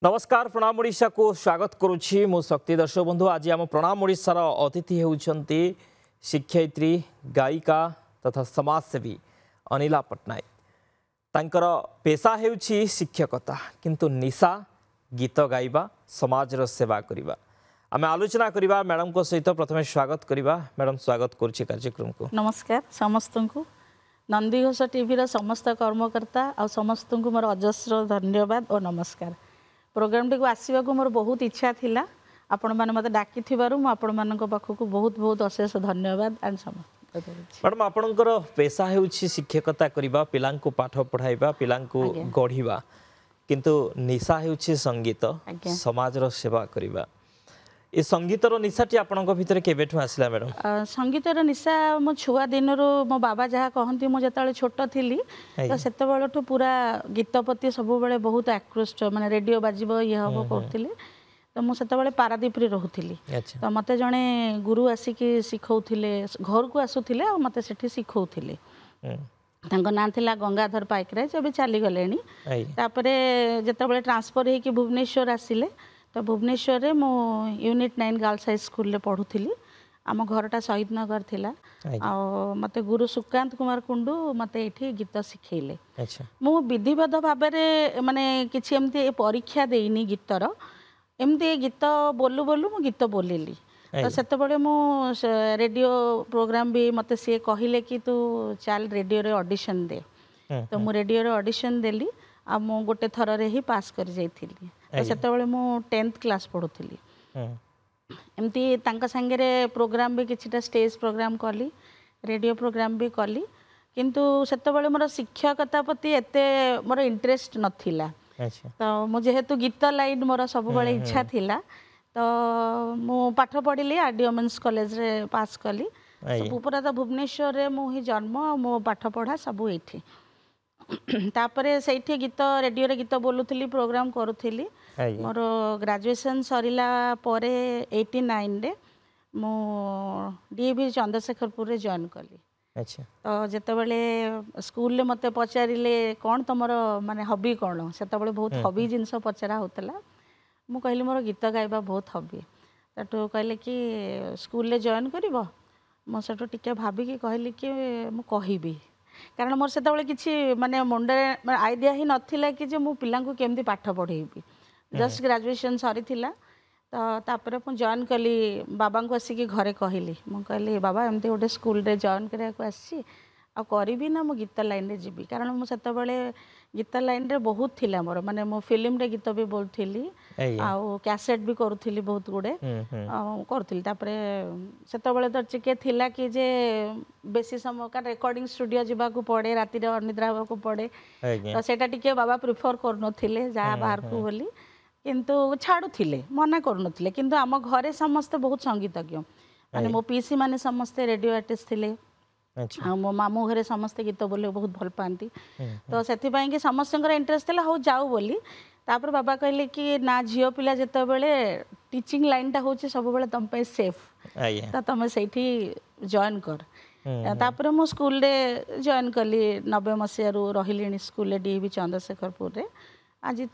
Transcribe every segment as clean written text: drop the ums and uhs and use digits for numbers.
नमस्कार प्रणाम ओडिशा को स्वागत करुछि मु शक्ति दर्शक बंधु आज आम प्रणाम ओडिशार अतिथि होउछंती शिक्षयित्री गायिका तथा समाजसेवी अनिला पट्टनायक। तांकर पेशा हेउछि शिक्षकता किंतु निशा गीत गाइबा समाजर सेवा करिबा। आमे आलोचना करिबा मैडम को सहित प्रथमे स्वागत करिबा। मैडम स्वागत करुछि कार्यक्रम को। नमस्कार समस्त को नंदीघोष टीवी समस्त कर्मकर्ता और समस्त को मोर अजस्र धन्यवाद और नमस्कार। प्रोग्राम टी को आसवा को मोर बहुत इच्छा थिला आपण माने मते डाकी थिबारु मु आपण मानक पाखकु बहुत बहुत अशेष धन्यवाद एंड समस्त। मैडम आपणकर पेशा हेउछि शिक्षकता करिबा पिलांको पाठ पढ़ाइबा पिलांको गढ़िबा किंतु निशा हेउछि संगीत समाजर सेवा करिबा। ए संगीतर निशाटी आपणक भितर केबेठु आसिला मैडम? संगीतर निशा मो छुआ दिनरो मो बाबा जहा कहंती मो जताले छोट थिली तो सेते बेलठु पूरा गीत प्रति सब बेले बहुत आकृष्ट माने रेडियो बाजिबो ये हबो करथिले। तो मु सेते बेले पारादीप रे रहउथिली तो मते जणे गुरु आसिकी सिखौथिले घर को आसुथिले और मते सेठी सिखौथिले। तांको नाम थिला गंगाधर पाइकराय जबे चली गलेनी। तापरे जेतेबेले ट्रांसफर हे कि भुवनेश्वर आसिले तो भुवनेश्वर रे मो यूनिट 9 गर्ल्स हाई स्कूल रे पढ़ुथिली। आम घरटा शहीद नगर थिला आ मते गुरु सुकांत कुमार कुंडू मते एठी गीत सिखेइले। मु विधिवत भाबे रे माने किछि एमती परीक्षा देइनी गीतर एमती गीत बोलू बोलू मु गीत बोलिली। तो सेते बळे मु रेडियो प्रोग्राम भी मते से कहिले कि तू चल रेडियो रे ऑडिशन दे। तो मु रेडियो रे ऑडिशन देली आ मु गोटे थर रे ही पास कर जाइथिली। तो सेते बळे मु 10th क्लास पढुथिली। एमती तांका संगे रे प्रोग्राम भी किछिटा स्टेज प्रोग्राम कली रेडियो प्रोग्राम भी कली किंतु सेते बळे मोर शिक्षकता प्रति एते मोर इंटरेस्ट नथिला। तो मु जेहेतु गीत लाइन मोर सब बळे इच्छा थिला तो मु पाठ पढ़िली आरडी वुमेन्स कॉलेज रे पास कली। सब पूरा तो भुवनेश्वर रे मु ही जन्म मो पाठ पढ़ा सब एठी। तापरे सेठी गीत रेडियो रे गीत बोलुथिली प्रोग्राम करूथिली। मोर ग्रेजुएशन सरिला परे 89 रे मु डीएवी चंद्रशेखरपुर रे जॉइन कली। अच्छा तो जेते बेले स्कूल ले मते पचारिले कोन तमरो माने हॉबी कोन सेते बेले बहुत हॉबी जिंस पचरा होतला। मु कहली मोर गीत गाइबा बहुत हॉबी तटो कहले कि स्कूल ले जॉइन करिवो मो सेटो टिके भाबी कि कहली कि मु कहिबी कारण मोर सेते बेले किछि माने मुंडे आइडिया ही नथिला कि जे मु पिला को केमती पाठ पढेबी। जस्ट ग्रेजुएशन सरी थिला तो तापरे मु जॉइन कली बाबा को आसी कि घरे कहली मु कहली बाबा एमती गोटे स्कूल रे जॉइन करिया को आसी आ करबी ना मु गीत लाइन रे जीबी कारण मु सेते बेले गीत लाइन रे बहुत थिला मोर माने मो फिल्म रे गीत भी बोलथिली आ कैसेट भी करूथिली बहुत गुडे करूथिली। तापरे सेते बेले तो चिके थिला कि जे बेसी समय का रिकॉर्डिंग स्टूडियो जीवा को पड़े राति रे अनिद्रा होबा को पड़े तो सेटा टिके बाबा प्रिफर करनथिले जा बाहर को बोली किंतु छाड़ुथिले मना करनथिले किंतु आम घरे समस्त बहुत संगीतज्ञ माने मो पीसी माने समस्त रेडियो आर्टिस्ट थिले। मो मामू घरे समस्त गीत बोले बहुत भल पाती तो से कि समस्त इंटरेस्ट था हो जाऊ बोली। तापर बाबा कहले कि ना झील पिला जिते बड़े टीचिंग लाइन टा हूँ सब बेले तुम सेफ तो तुम से जॉइन कर। तापर मु स्कूल रे जॉइन कली 90 मसीह रही स्कूल डीएवी चंद्रशेखरपुर रे आज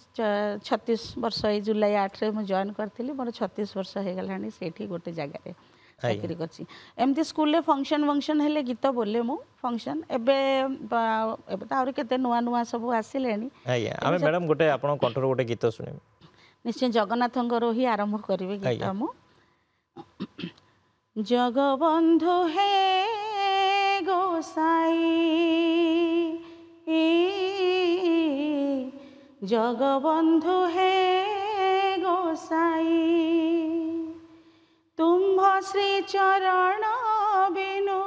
36 वर्ष जुलाई 8 रे मु जॉइन करथिली मोर 36 वर्ष हो गलानी सेठी गोटे जगह रे चाकरी करछि। एमती स्कूल रे फंक्शन वंक्शन हेले गीत बोले मु फंक्शन एबे एबे त और केते नुआ नुआ सब आसिलेनी। आमे मैडम गोटे आपण कंठर गोटे गीत सुनिबे निश्चय जगन्नाथंकर ही आरंभ करिवे गीत मु। जगबंधु हे गोसाई जगबंधु हे गोसाई तुम्भ श्री चरण बिनु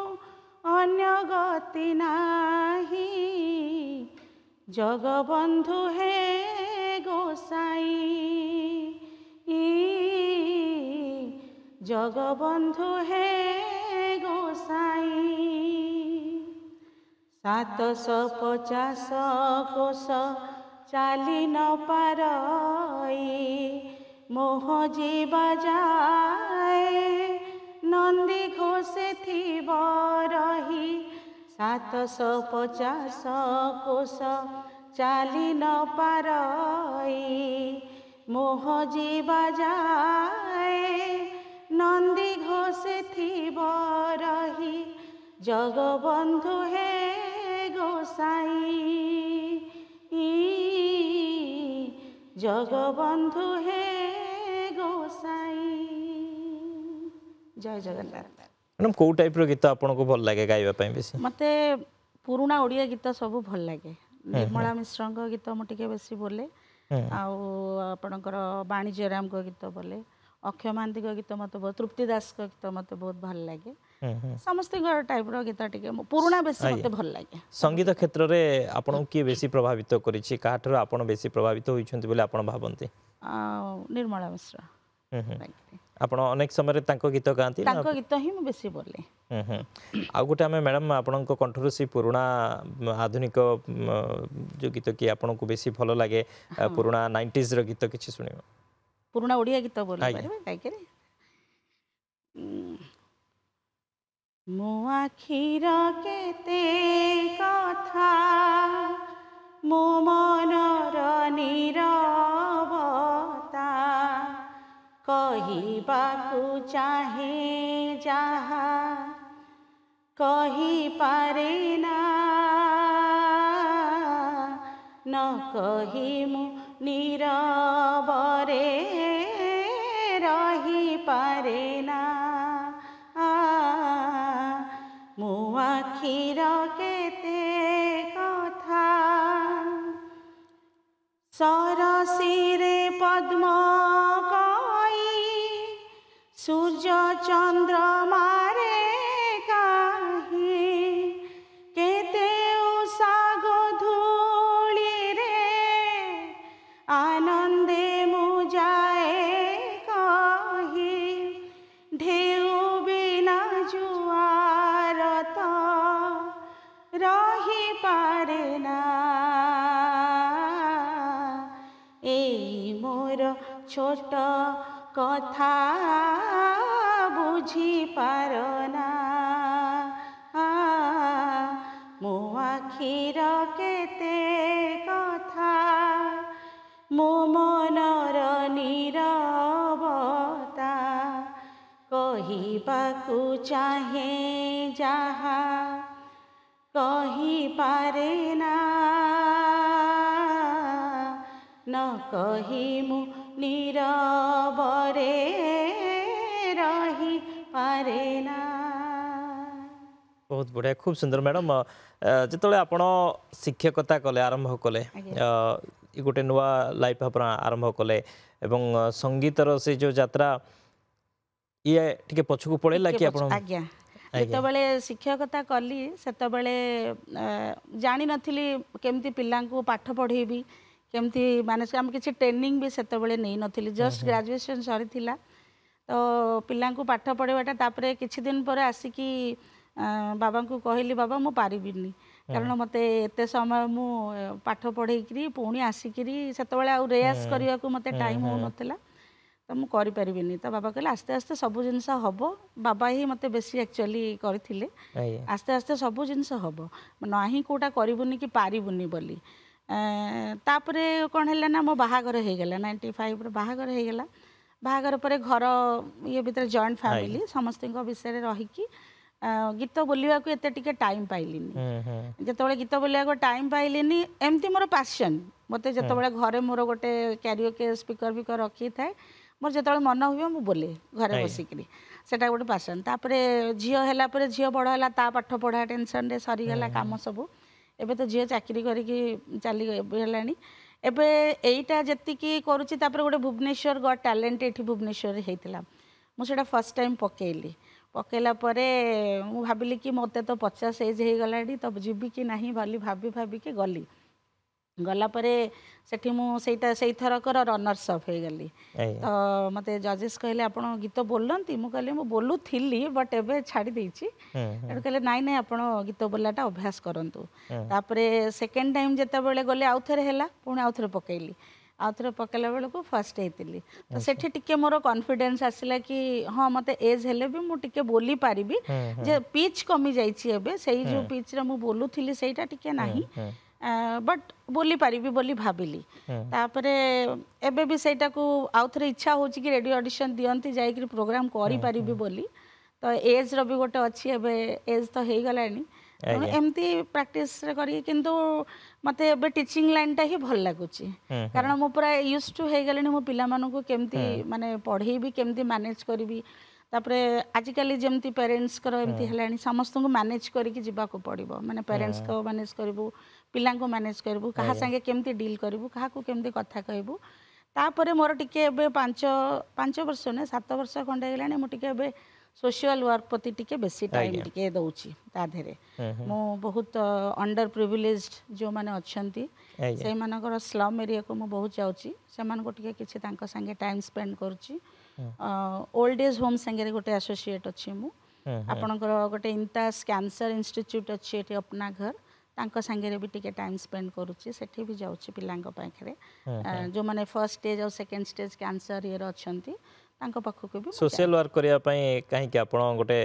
अन्य गति नाही जगबंधु हे गोसाई जगबंधु हे गोसाई 750 कोश चाली न पारई मोह जीवा जाए नंदी घोषे थी रही 750 कोश चाली न पारई मोह जीवा जाए नंदी घोषे थिब रही जगबंधु हे गोसाई जगबंधु हे गोसाई। जय जगन्नाथ। मैडम कौ टाइप रो गीत आपको भल लगे गाइबा पई बेसी? मते पुराना ओडिया गीत सब भल लगे। निर्मला मिश्र गीत मुझे बेसी बोले आपणकर बाणी जयराम गीत बोले अक्षय महांती गीत मत बहुत तृप्ति दास गीत मत बहुत भल लगे समस्त टाइप रो गीत टिके पुराना बेसी मते भल लगे। संगीत क्षेत्र में आपन की बेसी प्रभावित करिछि काठर आपन बेसी प्रभावित होइछन्ति बोले आपन भाबंती? निर्मला मिश्र आपण अनेक समय तांको गीत गाती तांको गीत ही मैं बेसी बोले। आ गोटे आम मैडम आपणको कंठर से पुराना आधुनिक जो गीत कि आपन को बेसी भल लगे पुराना 90s रो गीत किछि सुनिबो? पुराना ओडिया गीत बोले परबे काई करे मो आखिर केते कथा मो मनर नीरवता कहिबाकु चाहे जहा कही पारे ना न कही मु नीरवरे रही पारे ना मो आखिर केते कथा सरसीरे पद्म सूर्य चंद्रमारे काही केते उषा गोधूली रे आनंदे मुजाए कही ढेउ बिना जुआर तो रही पारे ना ए मोर छोट कथा बुझी पारना मो आखिर केते कथा मो मनर नीरवता कहिबाकु चाहे जहा कही पारे ना न कही मु नीरवरे रही पारे ना। बहुत बढ़िया खूब सुंदर मैडम जिते आपण शिक्षकता कले आरंभ कले गोटे नुआ लाइफ आप आरंभ कले एवं संगीतर से जो यात्रा ये टिके पछकु पड़ेला कि आपण? आज्ञा जेतबेले शिक्षकता कली सेतबेले जानि नथिली केमती पिल्लांकु पाठ पढेबी केमती माने हम किसी ट्रेनिंग भी सेतबेले नै नथिली जस्ट ग्रेजुएशन सरी थिला तो पिल्लांकु पाठ पढ़ेबाटा तापरे किछि दिन पर आसिकी बाबा को कहली बाबा मु पारिबिनी कारण मते एते समय मु पाठ पढ़ेकरी पुणी आसिकरी सेतबेले आ रेयास करिया को मते टाइम हो नथिला तो मु करि परिबिनी तो बाबा कहले आस्ते आस्ते सब जिंस हबो बाबा ही मते बेसी एक्चुअली करथिले आस्ते आस्ते सब जिंस हबो नाही कोटा करिबुनी कि पारिबुनी बोली तापरे कौन है ना मो बाहागर हो गला 95 रे बाहागर हो गला बाहागर पर घर ये भीतर जॉइंट फैमिली समस्त विषय रहीकि गीत बोलिया को एते टिके टाइम पाइलिनी जेतबेले गीत बोलिया को टाइम पाइलिनी एमती मोर पैशन मते जेतबेले घरे मोर गोटे कैरियोके स्पीकर फिकर रखी थाए मोर जेतबेले मन हुए मु बोले घरे बसिकरी सेटा गोटे पैशन तापरे झियो हैला पर झियो बड़ हैला ता पाठ पढ़ा टेंशन रे सरी गला काम सब एबे तो झियो चाकरी करके चली गलानी एबे एईटा जतिकी करूची तापर गोटे भुवनेश्वर गॉट टैलेंट एठी भुवनेश्वर हेतिला मु सेटा फर्स्ट टाइम पकेली पकेला परे मु भाबिली कि मते तो 50 एज हे गलाडी तो जीबी कि नाही भाली भाबी भाबी के गली गला परे सेठी मु सेटा सेई थरकर रनर्स अप हे गली तो मते जजेस कहले आपण गीत बोलंती मु कहले मु बोलु थिली बट एबे छाडी देइची एड कहले नाइ नाइ आपण गीत बोलाटा अभ्यास करंतु तापरे सेकंड टाइम जेता बेले गले आउथरे हैला पुणी आउथरे पकेली आउथरे पकेला बेले को फर्स्ट हेतिली तो सेठी टिके मोर कॉन्फिडेंस आसिला कि हां मते एज हेले भी मु टिके बोली पारिबी जे पिच कमी जाईची एबे सेई जो पिच रे मु बोलु थिली सेटा टिके नाही बट बोली पारि बोली भाविली तापरे एबे भी सेटा को आउ थरे इच्छा होची कि रेडियो ऑडिशन दियंती जाई कि प्रोग्राम करि पारिबी बोली तो एज रो भी गोटे अच्छी एबे एज तो हे गलानी एमती प्रैक्टिस रे करी किंतु मते एबे टीचिंग लाइन टा ही भल लागुची कारण मो पूरा यूज टू हे गलेनी मो पिला मानु को केमती माने पढ़ी भी केमती मैनेज करबी तापरे आजिकली जमती पेरेंट्स करो एमती हेलानी समस्त को मैनेज करके जीवा को पड़िबो माने पेरेंट्स को मैनेज करबू पिला को मैनेज करबू कहा संगे केमती डील करबू कहा को केमती कथा कहबू तापरे मोर टिके एबे 5 वर्ष ने 7 वर्ष खंडे गेलानी मो टिके एबे सोशल वर्क प्रति टिके बेसी टाइम टिके दउची ता धेरे मो बहुत अंडर प्रिविलेज्ड जो माने अछंती से मानकर स्लम एरिया को मो बहुत जाउची से मान को टिके किछि तांका संगे टाइम स्पेंड करची ओल्ड एज होम संगे गोटे एसोसिएट अच्छी मु आपणकर गोटे इंतास कैंसर इंस्टीट्यूट अच्छी एटी अपना घर तांका संगे भी टिके टाइम स्पेंड करूची सेठी भी जाउची पिलांग पाखरे जो माने फर्स्ट स्टेज और सेकंड स्टेज कैंसर ये अछंती तांका पाखको भी सोशल वर्क करिया पई काहे कि आपण गोटे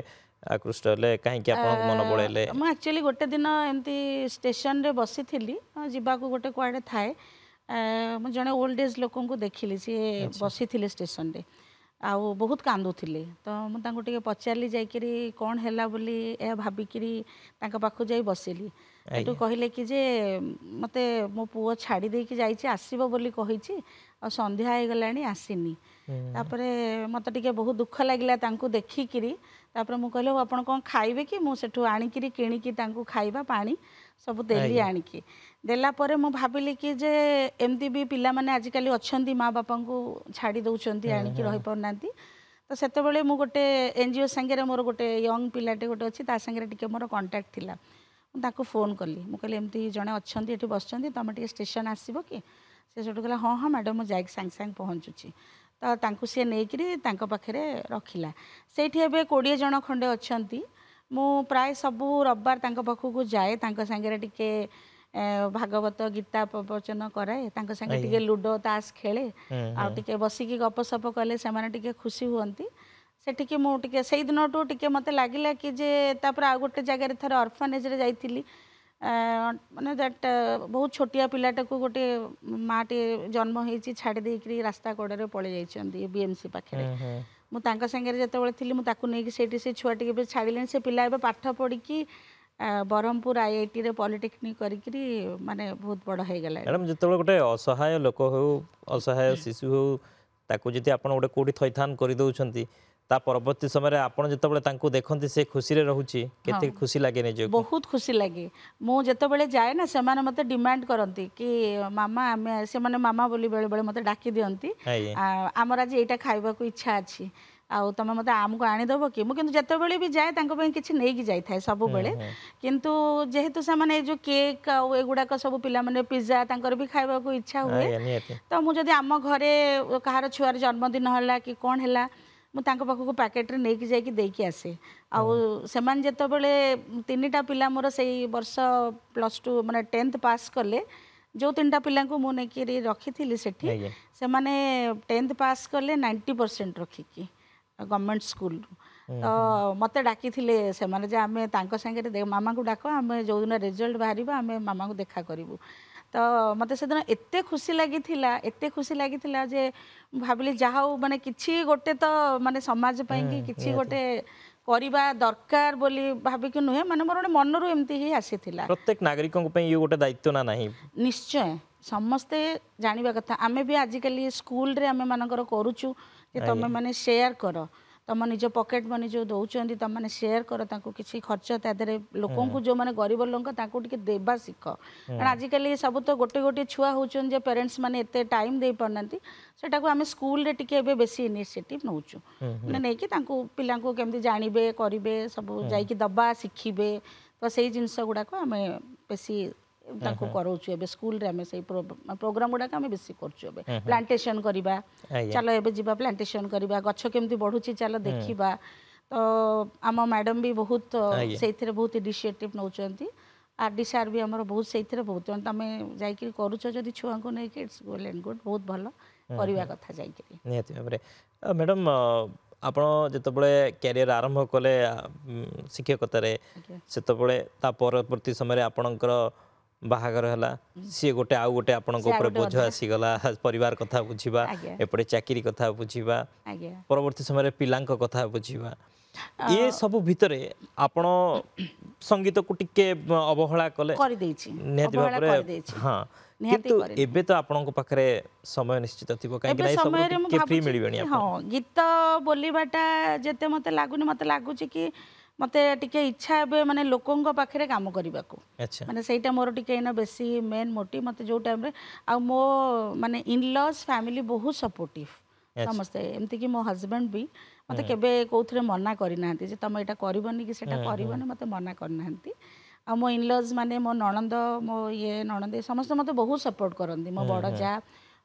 आकृष्ट ले काहे कि आपण मन बळेले म एक्चुअली गोटे दिन एमती स्टेशन रे बसी थिली जिबा को गोटे क्वाडे थाए म जने ओल्ड एज लोकन को देखिली सी बसी थिले स्टेशन रे आउ बहुत कांदुथिले तो मुझे पचारि जाकरी कौन है बोली ए भाविकी पाखु जाई बसिली एटू कहले कि जे मते मो पुओ छाड़ी दे कि जाइए आसब बोली कही आ संध्या हो गलानी आसीनी तापरे मत टिके बहुत दुख लगिला तांको देखिकी तापर मु कहले आपण कौन खाइबे कि मु सेठू आनिकी किणिकी तांको खाइबा पानी सब देली आनिकी देला परे मु भाबिली कि जे एमती भी पिला माने आजिकली अछंती माँ बापा को छाड़ी दउछंती आनिकी रहि परनांती तो सेते बेले मु गोटे एनजीओ संगे मोर गोटे यंग पिलाटे गोटे अच्छी ता संगे टिके मोर कांटेक्ट थिला ताको फोन कली मु कहले एमती जणे अछंती एठी बसचंती तमे टिके स्टेशन आसीबो कि से सेठू कहला हाँ हाँ मैडम मु जाइक सांग सांग पहुँचुची तो तांको सी नेइकरी तांको पाखरे रखिला सेठी एबे 20 जण खंडे अछंती मु प्राय सबु रविवार तांको पाखु जाए तांको संगे टिके भागवत गीता प्रवचन कराए तांको संगे टिके लूडो ताश खेले आ टिके बसिकी गपसप कले से माने टिके खुशी हुअंती सेठिके मु टिके सेई दिनटू टिके मते लागिला कि जे तापर आ गोटे जगह रे थर ऑर्फनेज रे जाइथिली माने दैट बहुत छोटिया पिलाटा को गोटे माटे जन्म होईची छाड़ी देकरी रास्ता कोडरे पळे जाइछंती बीएमसी पाखरे मु तांका संगे जेतेबेले थिली मु ताकू नेकी सेठी से छुआ टिके बे छाड़िलेन से पिला एबे पाठ पढ़ी कि बरहमपुर आईआईटी रे पॉलिटेक्निक करिकरी माने बहुत बड़ हो गला मैडम जेतेबेले गोटे असहाय लोक हो असहाय शिशु हो ताकू जति आपण गोटे कोठी थैथान करि दउछंती ता परवर्ती समय आपण जेतेबेले तांको देखंती से खुशी रे रहूची केते खुशी लागे ने जो बहुत खुशी लागे मु जेतेबेले जाए ना से माने मते डिमांड करंती कि मामा आमे से माने मामा बोली बेले बेले मते डाकी दियंती हमर आज एटा खाइबा को इच्छा अछि आउ तमे मते आमको आनी दबो कि मु किंतु जेतेबेले भी जाए तांको पई किछि नै कि जाई थाए सब बेले किंतु जेहेतु से माने जो केक आ एगुडा को सब पिला माने पिज्जा तांकर भी खाइबा को इच्छा हुए तो मु जदी आम घरे कहार छुआर जन्मदिन हला कि कोन हला मु तांको पाखको पैकेट रे नै कि जाई कि देई कि आसे आउ सेमान जेतेबेले 3टा पिला मोर सेई वर्ष +2 माने 10th पास कले जो 3टा पिला को मु नै कि रखी थिली सेठी से माने 10th पास कले 90% रखी कि गवर्नमेंट स्कूल तो मत डाकी से माने जे आमे तांको संगे मामा को डाक आमे जो दिन रिजल्ट बाहर आमे मामा को देखा करूँ तो मत से दिन एते खुशी लगी जे भाविली जहाँ माने किछि गोटे तो माने समाज पई कि किछि गोटे करबा दरकार बोली भाबिक नुहे माने मोर मन रु एमती ही आसीथिला प्रत्येक नागरिकों पई ये गोटे दायित्व ना नहीं निश्चय समस्ते जानिबा कथा आमे भी आजिकली स्कूल रे आमे मानकर करूछु जे तमे माने शेयर कर तुम निज पॉकेट मनी जो दौरान तुम मैंने शेयर कर किसी खर्च तादे लोकों को जो मैंने गरीब लोक देवा शिख कारण आजिकल सब तो गोटे गोटे छुआ होचे पेरेंट्स मैंने एते टाइम दे पारना सेटा को आम स्कूल रे टिके बेसी इनिशिएटिव नौचु मैंने नहीं कि पिला केमती जानवे करेंगे सब जाइए दबा शिखिबे तो से जिनस गुड़ाक आम बेसी कराऊँ एबे स्कूल रे आमे से प्रोग्राम गुड़ाक आमे बेसी करछु एबे प्लांटेशन करिबा चलो एबे जिबा प्लांटेशन करिबा गच्छ केमती बढ़ुची चलो देखिबा तो आम मैडम भी बहुत सेथिरे बहुत इनिशिएटिव नौचंती आरडी सार भी हमर बहुत सेथिरे बहुत तमे जाई कि करूछ जदी छुआ को नै कि इट्स वेल एंड गुड बहुत भलो करिबा कथा जाई कि नियति हमरे मैडम आपण जेतबळे कैरियर आरंभ कले शिक्षकतारे सेतबळे ता परवर्ती समय आपणकर बाहागर है सी गोटे आउ गोटे आपन बोझ आसीगला परिवार कथा बुझा एपटे चाकरी कथा बुझा परवर्ती समय पिलांक कथा बुझा ये सब भितर आपण संगीत को टिके अवहेला कले निहाती भाबरे हाँ किंतु एबे तो आपन को पाखरे समय निश्चित थिबो काहे कि सब टिके फ्री मिलिबनी हां गीत बोलीबाटा जते मते लागुनी मते लागुची कि मते टिके इच्छा एबे माने लोकंग पाखरे काम करबा को माने सेटा मोर टिके इना बेसी मेन मोटिव मते जो टाइम रे आ मो माने इन लॉज फैमिली बहुत सपोर्टिव समस्ते एमती कि मो हस्बैंड भी मते केबे कोथरे मना करि नाहंती जे तम एटा करबनी कि सेटा करबनी मते मना कर नाहंती आ मो इनलॉज माने मो नणंद मो ये नणंद समस्त मते बहुत सपोर्ट करंदी मो बड़ जा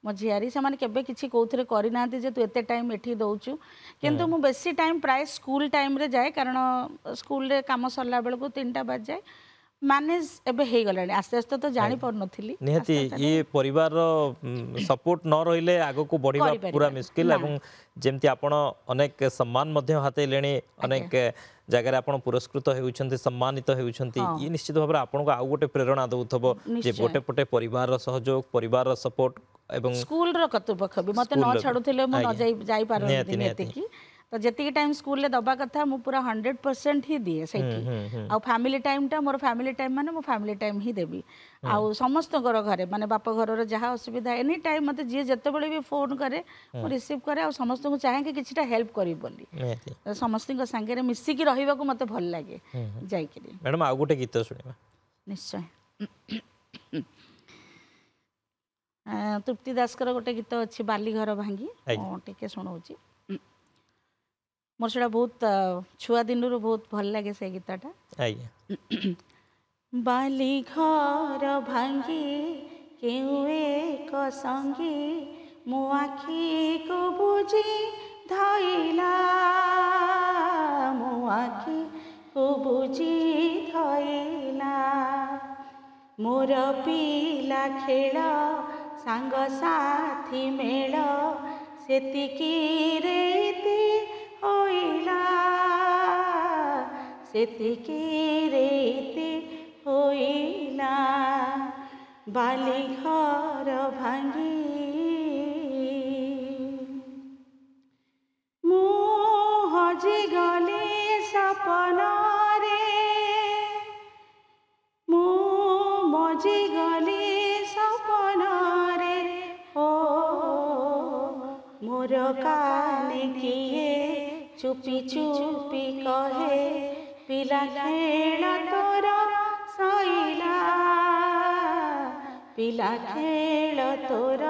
मो झियारी से माने केबे किछि कोथरे करि नाहंती जे तू एते टाइम एठी दउचु किंतु मु बेसी टाइम प्राय स्कूल टाइम रे जाए कारण स्कूल रे काम सरला बेल को 3टा बज जाए मैनेज एबे हे गलानी आस्ते आस्ते तो जानि पर नथिली निहती ये परिवार सपोर्ट न रहिले आगो को बढ़िबा पूरा मुश्किल एवं जेमती आपण अनेक सम्मान मध्य हाते लेनी अनेक जगह रे आपण पुरस्कृत हेउछंती सम्मानित हेउछंती ये निश्चित भाबरे आपण को आउ गोटे प्रेरणा दउथबो जे गोटे पटे परिवार रो सहयोग परिवार रो सपोर्ट एवं स्कूल रो कर्तृपक्ष भी मते न छाडुथिले म न जाई पारथि नेति की तो जति टाइम स्कूल ले दबा कथा मु पूरा 100% ही दिए सेठी आ फैमिली टाइम टा मोर फैमिली टाइम माने मो फैमिली टाइम ही देबी आ समस्त घरे माने बापा घर रे जहा असुविधा एनी टाइम मते जे जते बेले भी फोन करे मु रिसीव करे आ समस्त को चाहे कि किछटा हेल्प करी बोली समस्त को संगे रे मिसी की रहिबा को मते भल लागे जाई कि मैडम आ गोटे गीत सुनिबा निश्चय तृप्ति दास कर गोटे गीत अच्छी बाली घर भांगी टिके सुनाऊँ मोर से बहुत छुआ दिन बहुत भल लगे से गीतटा बाली घर भांगी केउ एक संगी मो आखी को बुझी धइला मो आखी को बुझी धइला मोर पिला खेल सांग साथी मेल सेतिकी रेती होइला सेतिकी रेती होइला बाली घर भांगी मु हजी गली सपन रे मु मजी गली सपन रे ओ मोर काने किए चुपी चुपी कहे पिला खेल तोर सैला पिला खेल तोर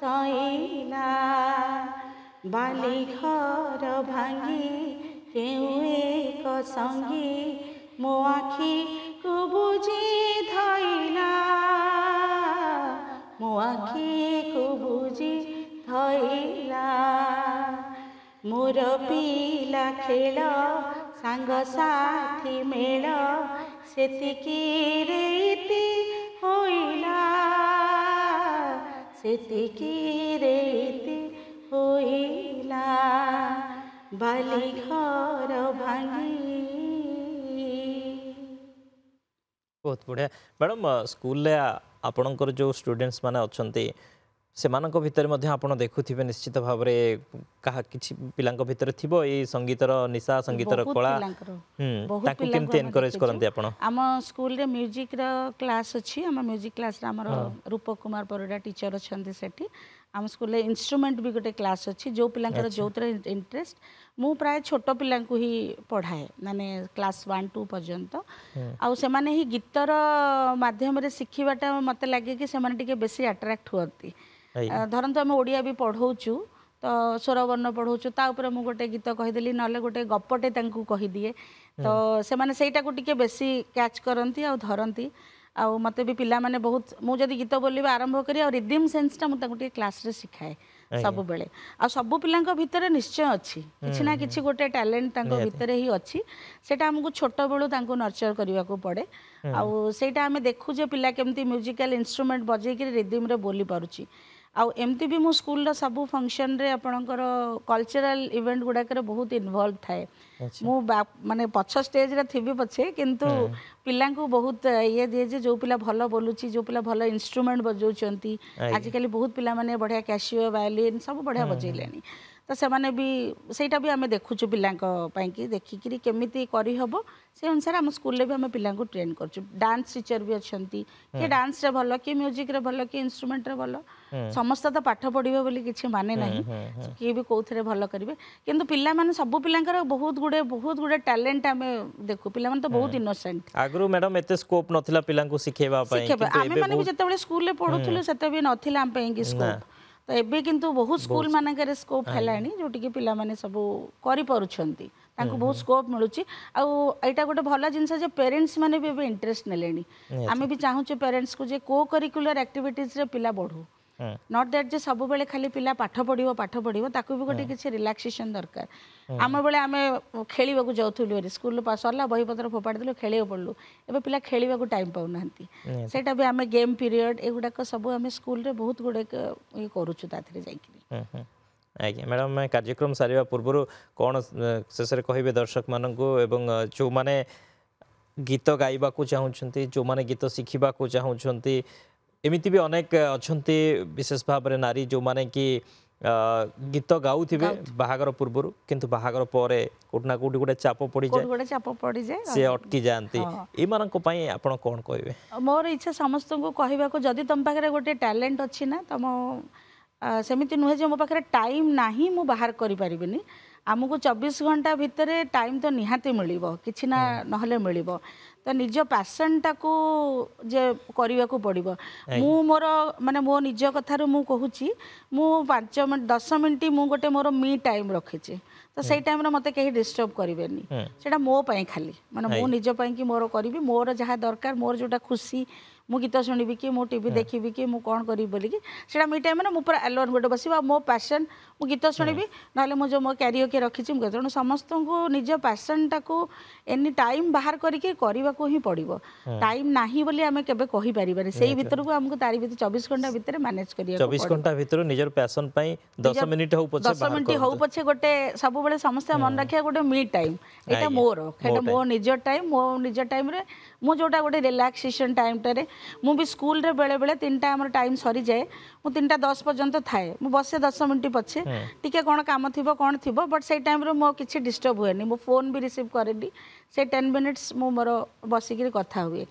सैला बाली घर भांगी केउ एक संगी मो आखी को बुझी धइला मो आखी को बुझी धइला मोर पिला खेल सांग साथी मेल सेतिकी रेती होइला सेतिकी रेती होइला बाली घर भांगी बहुत बढ़िया मैडम स्कूल ले आपणकर जो स्टूडेंट्स माने अछंती सेमानक भितर मध्ये आपण देखुथिबे निश्चित भाव रे कहा किछि पिलांक भितर थिबो ए संगीतर निशा संगीतर कला ताकु केमते एनकरेज करंती आपण हम स्कूल रे म्यूजिक रो क्लास अछि हम म्यूजिक क्लास रे हमर रूपक कुमार परिडा टीचर अछंती सेठी हम स्कूल रे इंस्ट्रूमेंट भी गोटे क्लास अछि जो पिलांकर जोतरे इंटरेस्ट मु प्राय छोट पिलांकु ही पढ़ाए माने क्लास 1 2 पर्यंत आ से माने ही गीतर माध्यम रे सिखिबाटा मते लागे कि से माने टिके बेसी अट्रैक्ट होती धरतु आम ओडिया भी पढ़ाऊँ तो स्वर वर्ण पढ़ाऊँ ता ऊपर मु गोटे गीत कहीदेली ना गोटे गपटे कहीदिए तो से माने सेटा को टिके बेसी कैच करती आ धरती आ मते भी पिला माने बहुत मुझे गीत बोलवा आरंभ करी और रिदम सेंसटा मुझे क्लास रे सिखाए सब बेले आ सब पिलांक भितर निश्चय अच्छी किछि ना किछि गोटे टैलेंट तांको भितर ही अच्छी सेटा हमको छोट बेलू तांको नर्चर करने को पड़े आ सेटा हमें देखु जे पिला केमती म्यूजिकल इंस्ट्रूमेंट बजे कि रिदम रे बोली पारुची आउ एमती भी मो स्कूल सब फंक्शन रे आपणकर कल्चरल इवेंट गुड़ाक बहुत इनवॉल्व थाए मु माने पछ स्टेज रे थी पछे किंतु पिला को बहुत ये दिए जे जो पिला भल बोलुची जो पिला भल इंस्ट्रूमेंट बजाउछंती आजिकली बहुत पिला माने बढ़िया कैशियो वायलिन सब बढ़िया बजैलेनी तो सेमाने भी सेटा भी आम देखुचु पिला देखिकी केमिति करी हबो से अनुसार आम स्कूल भी आम पिला ट्रेन करछु डांस टीचर भी अच्छंती कि डांस रे भल कि म्यूजिक रे भल कि इंस्ट्रूमेंट रे भल समस्त तो पाठ पढ़िबे बोली किछि माने नाही कि भी कोथरे भल करिवे किंतु पिला माने सब पिलांकर बहुत गुडे टैलेंट आम देखु पिला माने तो बहुत इनोसेंट आगरु मैडम एते स्कोप नथिला पिला को सिखेबा पई आमे माने भी जतबेले स्कूल ले पढुथुलु सेते भी नथिला आम पई कि स्कोप तो एबे किंतु बहुत स्कूल मानकर स्कोप हैलानी जोटी कि पिला माने सब करि परुछंती तांको बहुत स्कोप मिलुची आ एटा गोटे भल जिनस जे पेरेंट्स माने भी इंटरेस्ट नेलेनी आमे भी चाहूचे पेरेंट्स को जे को करिकुलर एक्टिविटीज रे पिला बढ़ू नॉट दैट जे सब बेले खाली पिला पाठ पढ़िबो ताकू भी गोटे किछि रिलैक्सेशन दरकार आम बेले आमे खेलिबा को जाउथुलु स्कूल पास सरला बही पत्र फोपाड़ दिलु खेलियो पड़लु एबे पिला खेलिबा को टाइम पाउ नांती सेटा भी आमे गेम पीरियड एगुडा को सब आमे स्कूल रे बहुत गुडे ये करूछु ताथरे जाईकी आज्ञा मैडम मैं कार्यक्रम सारिबा पूर्व कौन शेष कहबे दर्शक मानक एवं जो माने गीत गाइबा को चाहूछंती जो माने गीत शिखिबा को चाहूछंती एमिति भी अनेक अच्छंती विशेष भाव नारी जो माने कि गीत गाउथिबे बाहागर पूर्व किंतु बाहागर परे कोटना कोटी गोटे चाप पड़ी जाए से अटकी जानती ए मानक पई आपण कोन कहबे मोर इच्छा समस्त को कहबा को जदी तम पाखरे गोटे टैलेंट अछि ना तम सेमिति नुहे जे मो पाखरे टाइम नाही मु बाहर करि परिबिनी आमको 24 घंटा भितर टाइम तो निहाती मिलिबो किछि ना नहले मिलिबो तो निज पैशन टाको जे करने को पड़ो मु मोर माने मो निज कथार मु कहूची मु 5 मिनट 10 मिनट मु गोटे मोर मी टाइम रखिचे तो सही टाइम रे मते कहीं डिस्टर्ब करेनि सेटा मो पई खाली माने मो निज पई कि मोर करिवि मोर जहा दरकार मोर जोटा खुशी मु गीत शुणिबि कि मु टीवी देखिबि कि मु कोन करिबि बोली कि सेटा मी टाइम में मु पूरा एलोन गोटे बसिबा मो पैशन मु गीत शुणिबि नाले मु जो मो कैरियर के रखिछि मु तेणु समस्त को निज पैशन टाको एनी टाइम बाहर करके करबा को ही पड़िबो टाइम नाही बोली आमे केबे कहि परिबानी सेही भीतर को हमको तारी भीतर 24 घंटा भीतर मैनेज करिया 24 घंटा भीतर निजर पैशन पई 10 मिनिट हो पछे 10 मिनिट हो पछे गोटे सब बेले समस्त मन रखिया गोटे मी टाइम एटा मोर एटा मो निज टाइम रे मु जोटा गोटे रिलैक्सेशन टाइम टारे मु भी स्कूल रे बेले बेले 3टा हमर टाइम सरी जाए मु 3टा 10 पर्यंत थाए मु बसे 10 मिनिट पछे टिके कोन काम थिबो कोन थिबो बट से टाइम रे मो किछि डिस्टर्ब हुएनी मो फोन भी रिसीव करेनी से 10 मिनिट्स मु मोर बसिक कथा हुए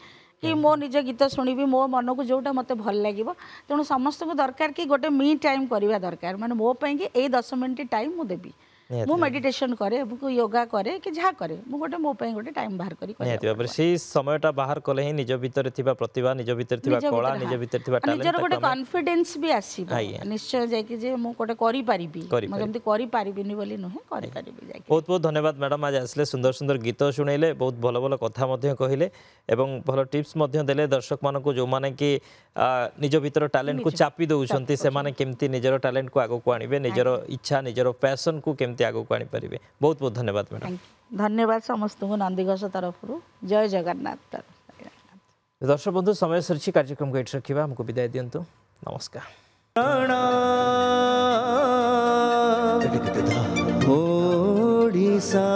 कि मो निज गीत शुणिबि मो मन को जोटा मते भल लागिबो तेणु समस्त को दरकार कि गोटे मी टाइम करबा दरकार माने मो पई कि ए 10 मिनिट टाइम मु देबी मु मेडिटेशन करे मु योगा करे कि जहा करे मु गोटे मो पई गोटे टाइम बाहर करी करे नियति बारे से समयटा बाहर कले ही निज भीतर थिबा प्रतिभा निज भीतर थिबा कला निज भीतर थिबा टैलेंट निजर गोटे कॉन्फिडेंस भी आसीबा निश्चय जाय कि जे मु गोटे करी पारिबी म जमति करी पारिबिनी बोली नहे करी पारिबी जाय बहुत बहुत धन्यवाद मैडम आज आसले सुंदर सुंदर गीत सुनैले बहुत भलो भलो कथा मध्ये कहिले एवं भलो टिप्स मध्ये देले दर्शक मानको को जो माने कि निज भीतर टैलेंट को चापी दउछंती से माने केमती निजर टैलेंट को आगो को आनिबे निजर इच्छा निजर पैशन को केमती आगो को आनि परिबे बहुत बहुत धन्यवाद मैडम धन्यवाद समस्त को नंदीघोष तरफ जय जगन्नाथ दर्शक बंधु समय सरछि कार्यक्रम को एट रखिबा हमको विदाय दियंतु नमस्कार ओडिसा